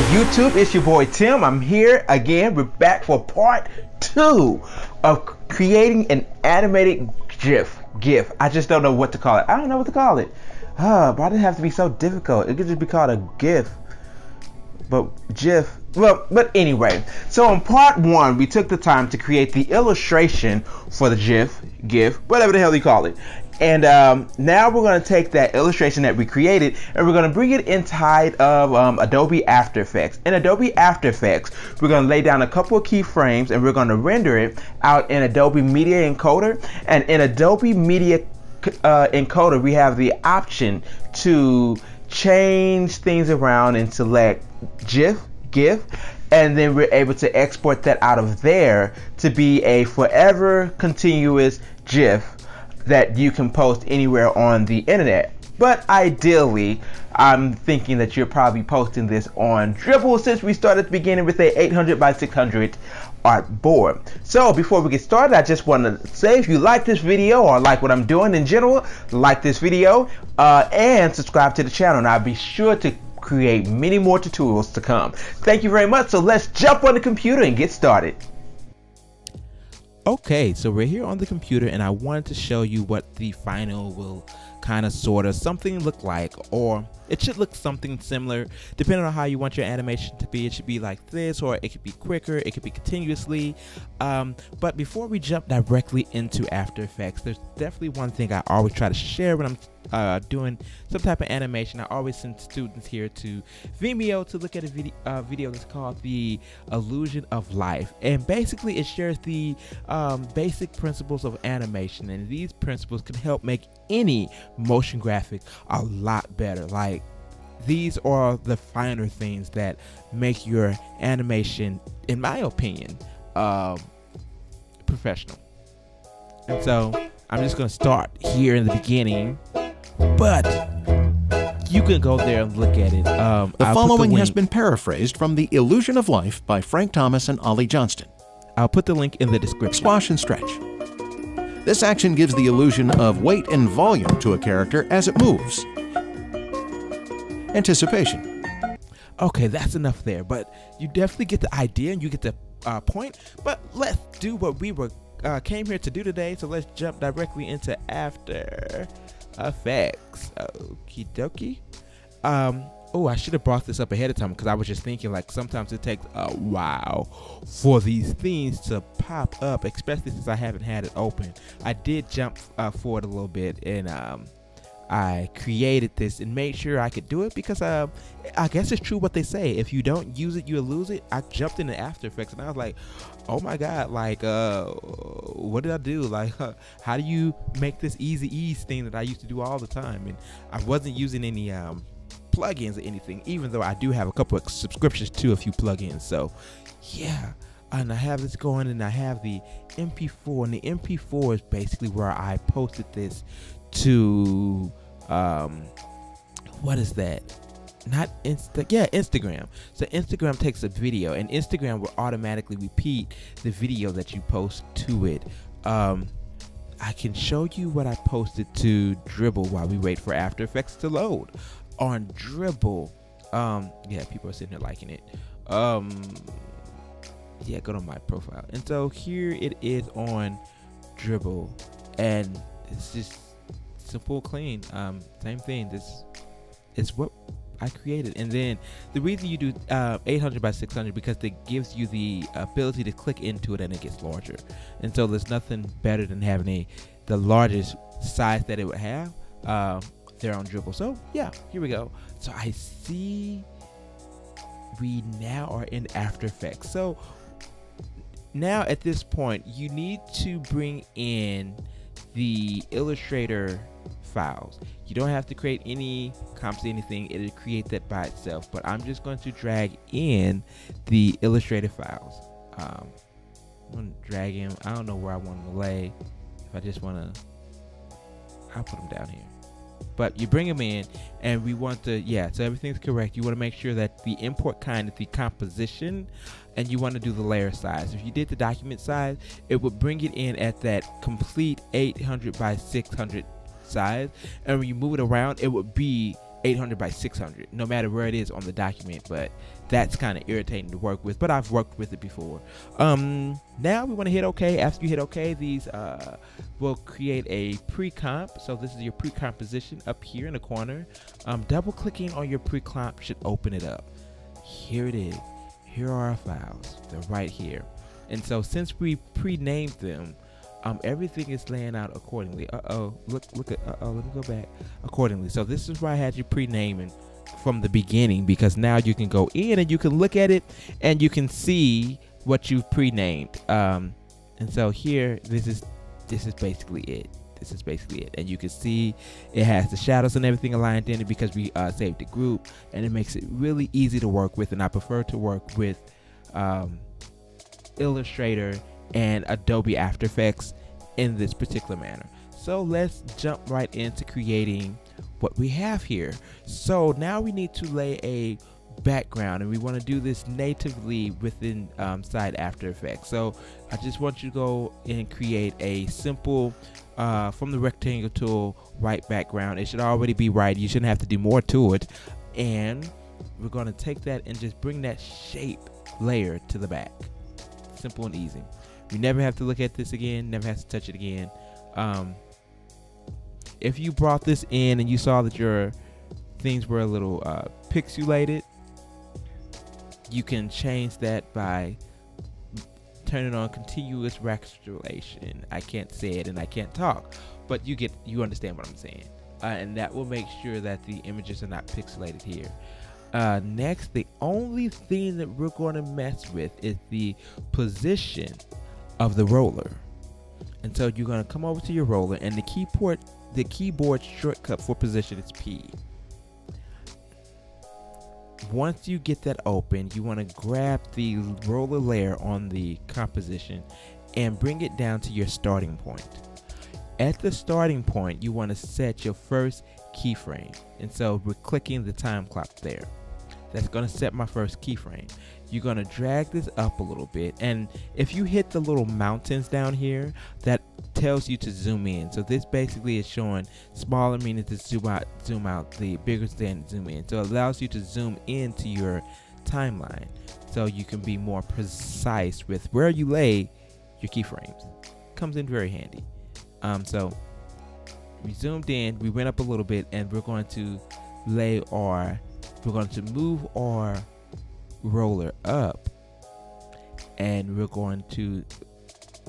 YouTube, it's your boy Tim. I'm here again. We're back for part 2 of creating an animated GIF. I just don't know what to call it. I don't know what to call it. But it doesn't have to be so difficult. It could just be called a GIF. But GIF. Well, but anyway. So in part 1, we took the time to create the illustration for the GIF, whatever the hell you call it. And now we're going to take that illustration that we created and we're going to bring it inside of Adobe After Effects. In Adobe After Effects, we're going to lay down a couple of keyframes and we're going to render it out in Adobe Media Encoder. And in Adobe Media Encoder, we have the option to change things around and select GIF, and then we're able to export that out of there to be a forever continuous GIF that you can post anywhere on the internet. But ideally, I'm thinking that you're probably posting this on Dribbble, since we started at the beginning with a 800 by 600 artboard. So before we get started, I just want to say, if you like this video or like what I'm doing in general, like this video and subscribe to the channel, and I'll be sure to create many more tutorials to come. Thank you very much. So let's jump on the computer and get started. Okay, so we're here on the computer and I wanted to show you what the final will kind of sort of something look like, or it should look something similar depending on how you want your animation to be. It should be like this, or it could be quicker, it could be continuously. But before we jump directly into After Effects, there's definitely one thing I always try to share when I'm doing some type of animation. I always send students here to Vimeo to look at a video that's called The Illusion of Life, and basically it shares the basic principles of animation, and these principles can help make any motion graphic a lot better. Like, these are the finer things that make your animation, in my opinion, professional. And so I'm just going to start here in the beginning, but you can go there and look at it. The following has been paraphrased from The Illusion of Life by Frank Thomas and Ollie Johnston. I'll put the link in the description. Squash and stretch. This action gives the illusion of weight and volume to a character as it moves. Anticipation. Okay, that's enough there, but you definitely get the idea and you get the point. But let's do what we came here to do today. So let's jump directly into After Effects. Okie dokie. Oh, I should have brought this up ahead of time, because I was just thinking, like, sometimes it takes a while for these things to pop up, especially since I haven't had it open. I did jump forward a little bit, and I created this and made sure I could do it, because I guess it's true what they say, if you don't use it, you'll lose it. I jumped into After Effects and I was like, oh my god, like, what did I do? Like, how do you make this easy ease thing that I used to do all the time? And I wasn't using any plugins or anything, even though I do have a couple of subscriptions to a few plugins. So yeah, and I have this going, and I have the MP4, and the MP4 is basically where I posted this to what is that? Not Instagram. So Instagram takes a video and Instagram will automatically repeat the video that you post to it. I can show you what I posted to Dribbble while we wait for After Effects to load. On Dribbble, yeah, people are sitting here liking it. Yeah, go to my profile, and so here it is on Dribbble, and it's just simple, clean. Same thing. This is what I created. And then the reason you do 800 by 600, because it gives you the ability to click into it and it gets larger. And so there's nothing better than having the largest size that it would have there on Dribbble. So yeah, here we go. So I see we now are in After Effects. So now at this point, you need to bring in the Illustrator files. You don't have to create any comps, anything. It'll create that by itself, but I'm just going to drag in the Illustrator files. I'm going to drag in. I don't know where I want them to lay. If I just want to, I'll put them down here. But you bring them in, and we want to, yeah, so everything's correct. You want to make sure that the import kind is the composition, and you want to do the layer size. If you did the document size, it would bring it in at that complete 800 by 600 size, and when you move it around, it would be 800 by 600, no matter where it is on the document. But that's kind of irritating to work with, but I've worked with it before. Now we want to hit OK. After you hit OK, these will create a pre-comp. So this is your pre-composition up here in the corner. Double clicking on your pre-comp should open it up. Here it is. Here are our files. They're right here. And so since we pre-named them, everything is laying out accordingly. Let me go back. Accordingly. So this is why I had you pre-naming from the beginning, because now you can go in and you can look at it and you can see what you've pre-named. And so here, this is basically it. This is basically it. And you can see it has the shadows and everything aligned in it because we saved the group, and it makes it really easy to work with. And I prefer to work with Illustrator and Adobe After Effects in this particular manner. So let's jump right into creating what we have here. So now we need to lay a background, and we want to do this natively within inside After Effects. So I just want you to go and create a simple from the rectangle tool white background. It should already be white. You shouldn't have to do more to it. And we're going to take that and just bring that shape layer to the back. Simple and easy. You never have to look at this again, never have to touch it again. If you brought this in and you saw that your things were a little pixelated, you can change that by turning on continuous restoration. I can't say it and I can't talk, but you understand what I'm saying. And that will make sure that the images are not pixelated here. Next, the only thing that we're going to mess with is the position of the roller. And so you're going to come over to your roller, and the keyboard shortcut for position is P. Once you get that open, you want to grab the roller layer on the composition and bring it down to your starting point. At the starting point, you want to set your first keyframe. And so we're clicking the time clock there. That's going to set my first keyframe. You're going to drag this up a little bit, and if you hit the little mountains down here, that tells you to zoom in. So this basically is showing smaller meaning to zoom out, the bigger than zoom in. So it allows you to zoom into your timeline so you can be more precise with where you lay your keyframes. Comes in very handy. So we zoomed in, we went up a little bit, and we're going to move our roller up, and we're going to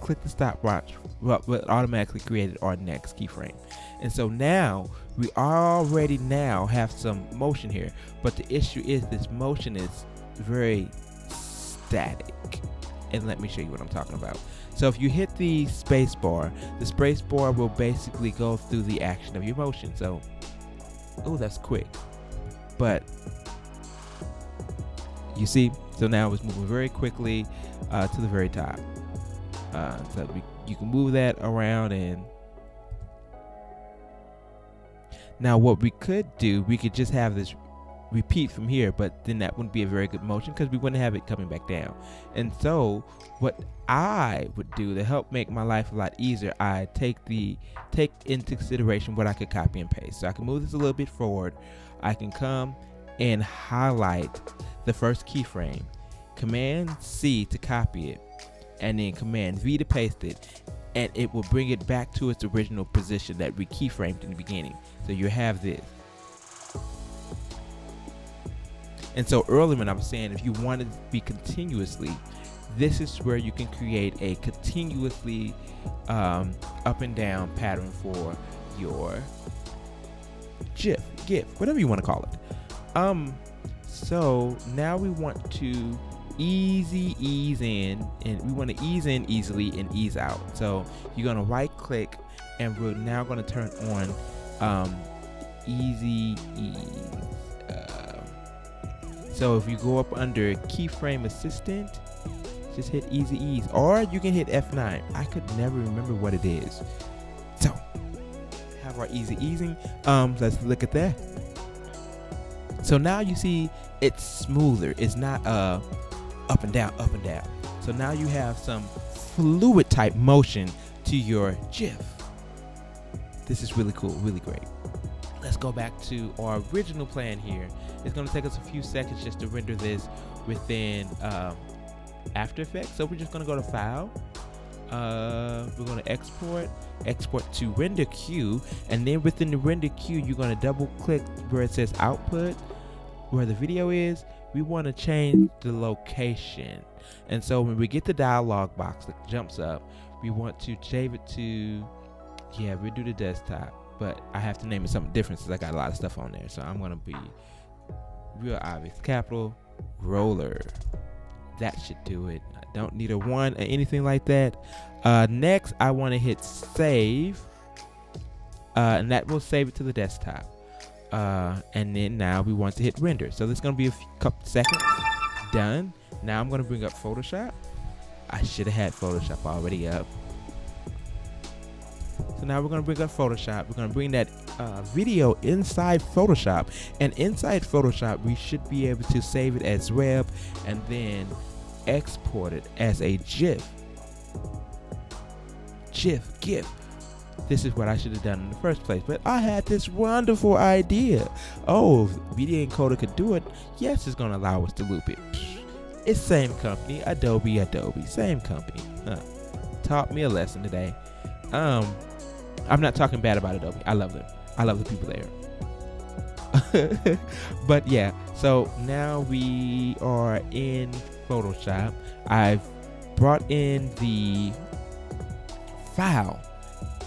click the stopwatch. What automatically created our next keyframe. And so now we already have some motion here, but the issue is this motion is very static. And let me show you what I'm talking about. So if you hit the space bar will basically go through the action of your motion. So, oh, that's quick. But you see, so now it's moving very quickly to the very top. So you can move that around, and now what we could do, we could just have this repeat from here, but then that wouldn't be a very good motion because we wouldn't have it coming back down. And so what I would do to help make my life a lot easier, I take into consideration what I could copy and paste. So I can move this a little bit forward. I can come and highlight the first keyframe, Command C to copy it, and then Command V to paste it, and it will bring it back to its original position that we keyframed in the beginning. So you have this. And so earlier when I was saying if you want to be continuously, this is where you can create a continuously up and down pattern for your GIF, whatever you want to call it. So now we want to ease in, and we want to ease in easily and ease out. So you're going to right click, and we're now going to turn on easy ease. So if you go up under keyframe assistant, just hit easy ease, or you can hit F9. I could never remember what it is. So have our easy easing. Let's look at that. So now you see it's smoother. It's not up and down, up and down. So now you have some fluid type motion to your GIF. This is really cool, really great. let's go back to our original plan here. It's going to take us a few seconds just to render this within After Effects. So we're just going to go to File. We're going to export to render queue, and then within the render queue, you're going to double click where it says output, where the video is. We want to change the location, and so when we get the dialog box that jumps up, we want to save it to, yeah, we'll do the desktop, but I have to name it something different since I got a lot of stuff on there. So I'm going to be real obvious, capital roller. That should do it. I don't need a 1 or anything like that. Next, I want to hit save, and that will save it to the desktop. And then now we want to hit render. So this is going to be a couple seconds. Done. Now I'm going to bring up Photoshop. I should have had Photoshop already up. So now we're going to bring up Photoshop. We're going to bring that video inside Photoshop. And inside Photoshop, we should be able to save it as web and then export it as a GIF. GIF. This is what I should have done in the first place. But I had this wonderful idea. Oh, Media Encoder could do it. Yes, it's going to allow us to loop it. It's same company, Adobe, same company. Taught me a lesson today. I'm not talking bad about Adobe. I love them. I love the people there. But yeah, so now we are in Photoshop. I've brought in the file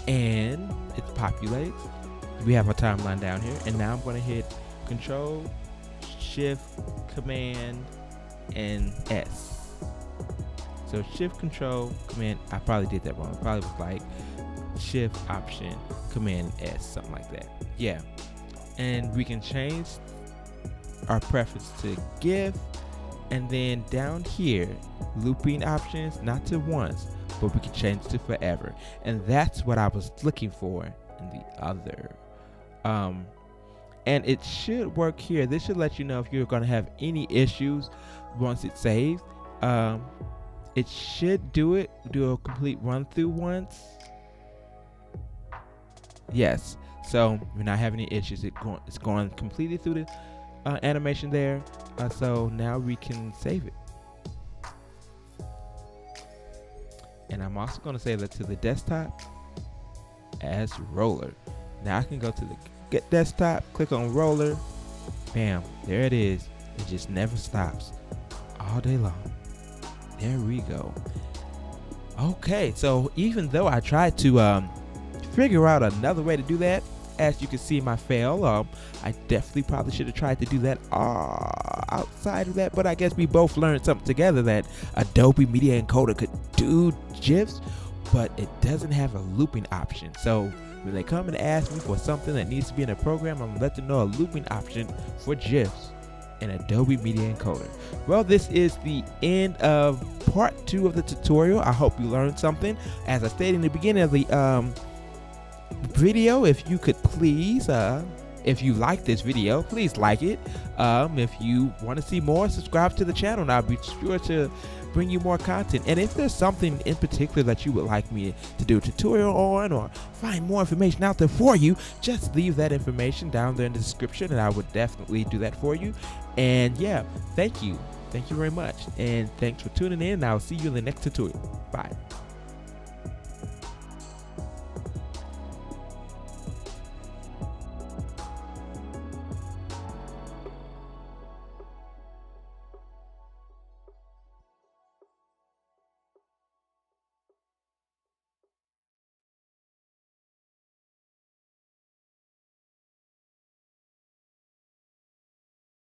and it populates. We have a timeline down here, and now I'm going to hit Control, Shift, Command, and S. So Shift, Control, Command. I probably did that wrong. It probably was like Shift, Option, Command, S, something like that. Yeah, and we can change our preference to GIF, and then down here, looping options, not to once, but we can change to forever, and that's what I was looking for in the other. And it should work here. This should let you know if you're going to have any issues once it's saved. It should do a complete run through once. Yes, so we're not having any issues. It's going completely through the animation there. So now we can save it. And I'm also going to save it to the desktop as roller. Now I can go to the Get Desktop, click on roller, bam, there it is. It just never stops all day long. There we go. Okay, so even though I tried to figure out another way to do that, as you can see my fail, I definitely probably should have tried to do that outside of that, but I guess we both learned something together, that Adobe Media Encoder could do GIFs, but it doesn't have a looping option. So when they come and ask me for something that needs to be in a program, I'm gonna let them know a looping option for GIFs in Adobe Media Encoder. Well, this is the end of part 2 of the tutorial. I hope you learned something. As I stated in the beginning of the video, if you could please, if you like this video, please like it. If you want to see more, subscribe to the channel, and I'll be sure to bring you more content. And if there's something in particular that you would like me to do a tutorial on, or find more information out there for you, just leave that information down there in the description, and I would definitely do that for you. And yeah, thank you very much, and thanks for tuning in, and I'll see you in the next tutorial. Bye.